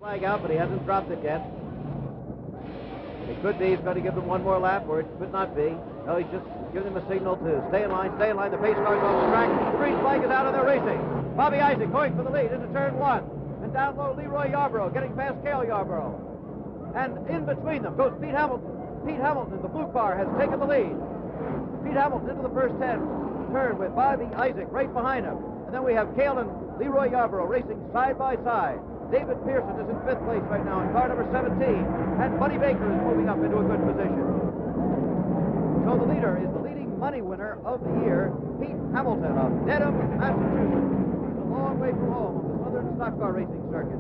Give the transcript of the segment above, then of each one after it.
flag out, but he hasn't dropped it yet. It could be he's going to give them one more lap, or it could not be. No, he's just giving them a signal to stay in line, stay in line. The pace car's off the track. The green flag is out and they're racing. Bobby Isaac going for the lead into turn one. And down low, Leroy Yarborough getting past Cale Yarborough. And in between them goes Pete Hamilton. Pete Hamilton, the blue car, has taken the lead. Pete Hamilton into the first 10 turn with Bobby Isaac right behind him. And then we have Cale and Leroy Yarborough racing side by side. David Pearson is in 5th place right now in car number 17. And Buddy Baker is moving up into a good position. So the leader is the leading money winner of the year, Pete Hamilton of Dedham, Massachusetts. He's a long way from home on the Southern Stock Car Racing Circuit.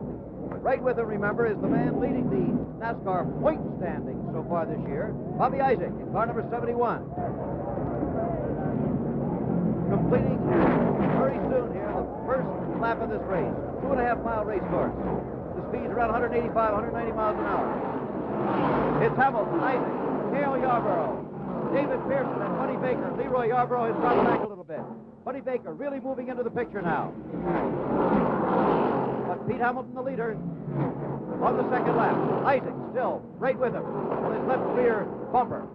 Right with him, remember, is the man leading the NASCAR point standings so far this year, Bobby Isaac in car number 71. Completing very soon here the first lap of this race. 2.5-mile race course. The speed's around 185, 190 miles an hour. It's Hamilton, Isaac, Cale Yarborough, David Pearson, and Buddy Baker. Leroy Yarborough has dropped back a little bit. Buddy Baker really moving into the picture now. But Pete Hamilton, the leader, on the second lap. Isaac still right with him on his left rear bumper.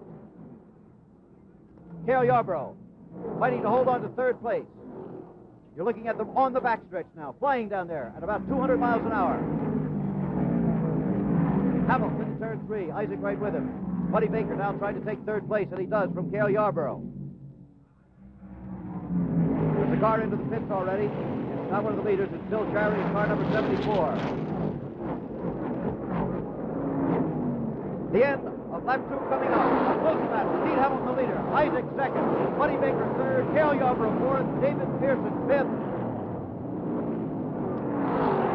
Cale Yarborough fighting to hold on to third place. You're looking at them on the backstretch now, flying down there at about 200 miles an hour. Hamilton in turn 3, Isaac right with him. Buddy Baker now trying to take third place, and he does from Cale Yarborough. There's a car into the pits already. It's not one of the leaders. It's still Charlie in car number 74. The end of lap 2 coming up. A close battle. Pete Hamilton the leader. Isaac second. Buddy Baker third. Cale Yarborough fourth. David Pearson fifth.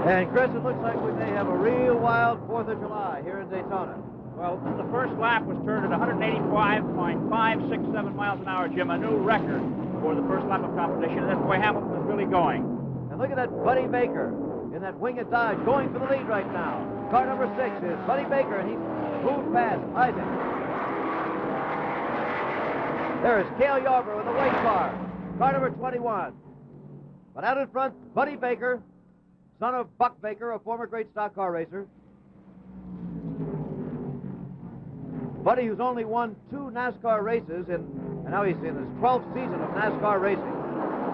And Chris, it looks like we may have a real wild 4th of July here in Daytona. Well, the first lap was turned at 185.567 miles an hour, Jim, a new record for the first lap of competition. That's the way Hamilton is really going. And look at that Buddy Baker in that wing of Dodge going for the lead right now. Car number 6 is Buddy Baker, and he's moved past Isaac. There is Cale Yarborough in the white car number 21. But out in front, Buddy Baker, son of Buck Baker, a former great stock car racer. Buddy, who's only won 2 NASCAR races, and now he's in his 12th season of NASCAR racing.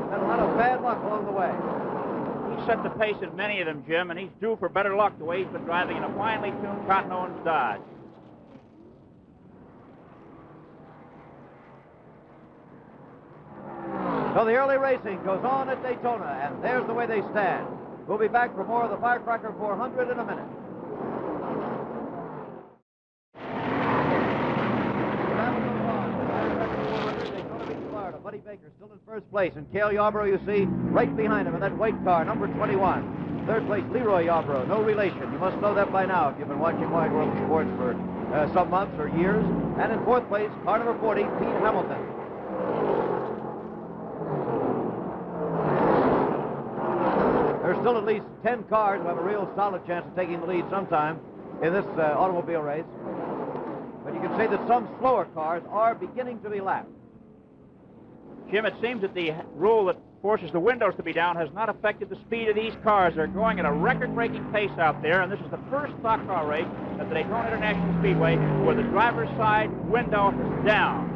Had a lot of bad luck along the way. He set the pace in many of them, Jim, and he's due for better luck the way he's been driving in a finely tuned Cotton Owens Dodge. So the early racing goes on at Daytona, and there's the way they stand. We'll be back for more of the Firecracker 400 in a minute. Buddy Baker still in first place, and Cale Yarborough, you see, right behind him in that white car, number 21. Third place, Leroy Yarborough, no relation. You must know that by now if you've been watching Wide World of Sports for some months or years. And in fourth place, car number 40, Pete Hamilton. There's still at least 10 cars who have a real solid chance of taking the lead sometime in this automobile race. But you can say that some slower cars are beginning to be lapped. Jim, it seems that the rule that forces the windows to be down has not affected the speed of these cars. They're going at a record-breaking pace out there, and this is the first stock car race at the Daytona International Speedway where the driver's side window is down.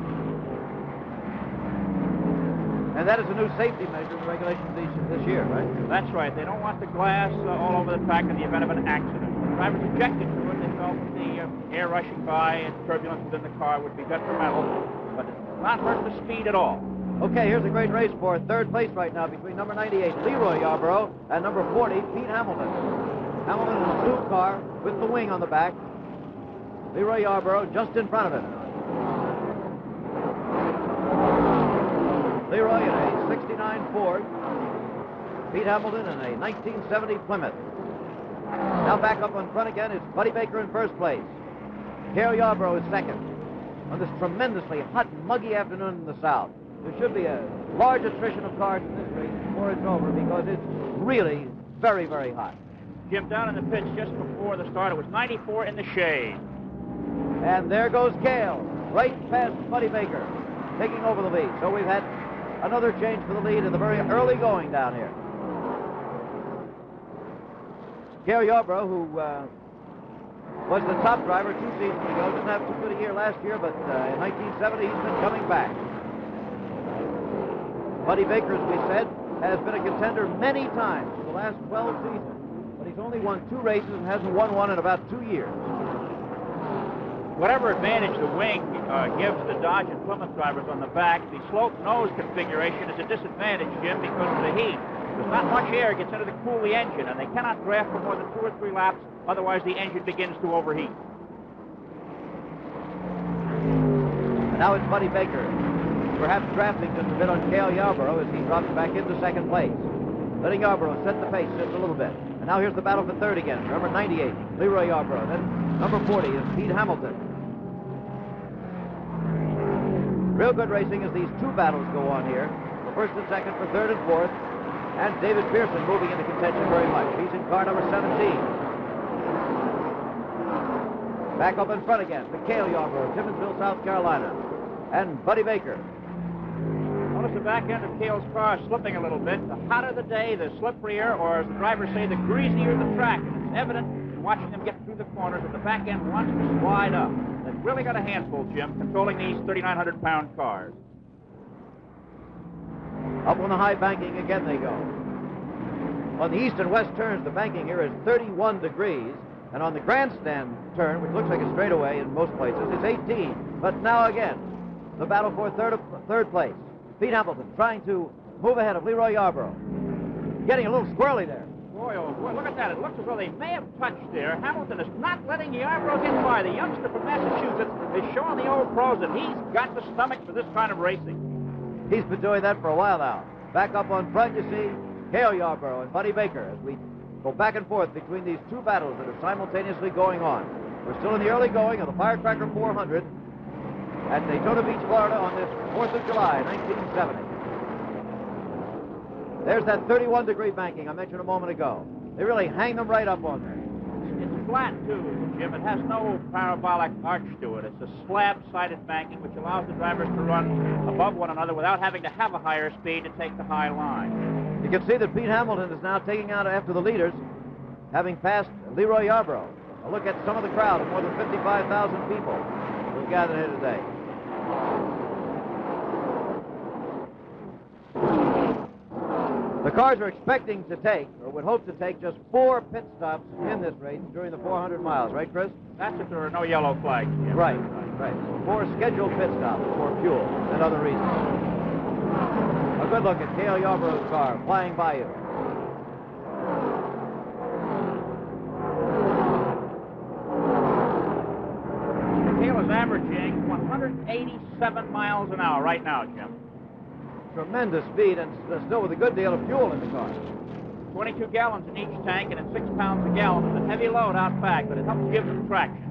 And that is a new safety measure in the regulations this year, right? That's right. They don't want the glass all over the track in the event of an accident. The drivers objected to it. They felt that the air rushing by and turbulence within the car would be detrimental, but it does not hurt the speed at all. Okay, here's a great race for third place right now between number 98, Leroy Yarborough, and number 40, Pete Hamilton. Hamilton in a blue car with the wing on the back. Leroy Yarborough just in front of him. Leroy in a 69 Ford. Pete Hamilton in a 1970 Plymouth. Now back up in front again is Buddy Baker in first place. Cale Yarborough is second. On this tremendously hot and muggy afternoon in the South. There should be a large attrition of cars in this race before it's over because it's really very, very hot. Jim, down in the pits just before the start, it was 94 in the shade. And there goes Cale, right past Buddy Baker, taking over the lead. So we've had another change for the lead in the very early going down here. Cale Yarborough, who was the top driver 2 seasons ago, didn't have too good a year last year, but in 1970 he's been coming back. Buddy Baker, as we said, has been a contender many times for the last 12 seasons, but he's only won 2 races and hasn't won one in about 2 years. Whatever advantage the wing gives the Dodge and Plymouth drivers on the back, the slope nose configuration is a disadvantage, Jim, because of the heat. There's not much air gets into to cool the engine, and they cannot draft for more than 2 or 3 laps, otherwise the engine begins to overheat. And now it's Buddy Baker, perhaps drafting just a bit on Cale Yarborough as he drops back into 2nd place. Letting Yarborough set the pace just a little bit. And now here's the battle for 3rd again. Number 98, Leroy Yarborough. Then number 40 is Pete Hamilton. Real good racing as these 2 battles go on here. For 1st and 2nd, for 3rd and 4th. And David Pearson moving into contention very much. He's in car number 17. Back up in front again for Cale Yarborough, Timmonsville, South Carolina. And Buddy Baker. Notice the back end of Cale's car slipping a little bit. The hotter the day, the slipperier, or as the drivers say, the greasier the track. And it's evident in watching them get through the corners that the back end wants to slide up. They've really got a handful, Jim, controlling these 3,900-pound cars. Up on the high banking again they go. On the east and west turns, the banking here is 31 degrees. And on the grandstand turn, which looks like a straightaway in most places, it's 18. But now again, the battle for third place. Pete Hamilton trying to move ahead of Leroy Yarborough. Getting a little squirrely there. Boy, oh boy, look at that. It looks as though they may have touched there. Hamilton is not letting Yarborough get by. The youngster from Massachusetts is showing the old pros that he's got the stomach for this kind of racing. He's been doing that for a while now. Back up on front, you see Cale Yarborough and Buddy Baker as we go back and forth between these 2 battles that are simultaneously going on. We're still in the early going of the Firecracker 400 at Daytona Beach, Florida on this 4th of July, 1970. There's that 31-degree banking I mentioned a moment ago. They really hang them right up on there. It's flat, too, Jim. It has no parabolic arch to it. It's a slab-sided banking, which allows the drivers to run above one another without having to have a higher speed to take the high line. You can see that Pete Hamilton is now taking out after the leaders, having passed Leroy Yarborough. A look at some of the crowd of more than 55,000 people who have gathered here today. The cars are expecting to take, or would hope to take, just 4 pit stops in this race during the 400 miles, right, Chris? That's if there are no yellow flags, Jim. Right. 4 scheduled pit stops for fuel and other reasons. A good look at Cale Yarborough's car flying by you. Cale is averaging 187 miles an hour right now, Jim. Tremendous speed and still with a good deal of fuel in the car. 22 gallons in each tank, and it's 6 pounds a gallon. It's a heavy load out back, but it helps give them traction.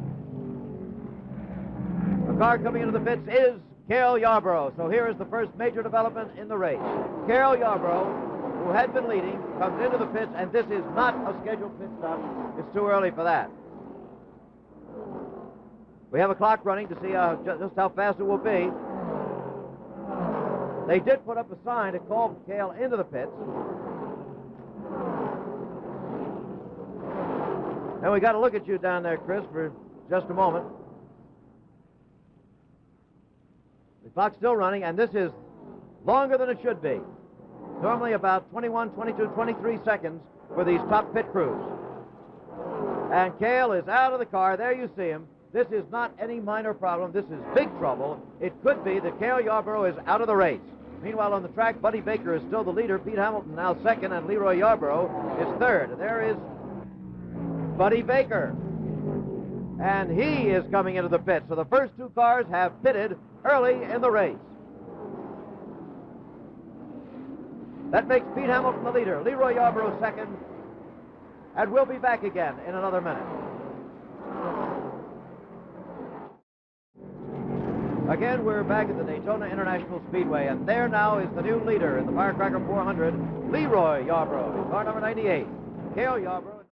The car coming into the pits is Cale Yarborough. So here is the first major development in the race. Cale Yarborough, who had been leading, comes into the pits, and this is not a scheduled pit stop. It's too early for that. We have a clock running to see just how fast it will be. They did put up a sign to call Cale into the pits. And we got to look at you down there, Chris, for just a moment. The clock's still running, and this is longer than it should be. Normally about 21, 22, 23 seconds for these top pit crews. And Cale is out of the car. There you see him. This is not any minor problem. This is big trouble. It could be that Cale Yarborough is out of the race. Meanwhile, on the track, Buddy Baker is still the leader. Pete Hamilton now 2nd, and Leroy Yarborough is 3rd. There is Buddy Baker. And he is coming into the pit. So the first 2 cars have pitted early in the race. That makes Pete Hamilton the leader, Leroy Yarborough 2nd, and we'll be back again in another minute. Again, we're back at the Daytona International Speedway, and there now is the new leader in the Firecracker 400, Leroy Yarborough, car number 98. Cale Yarborough.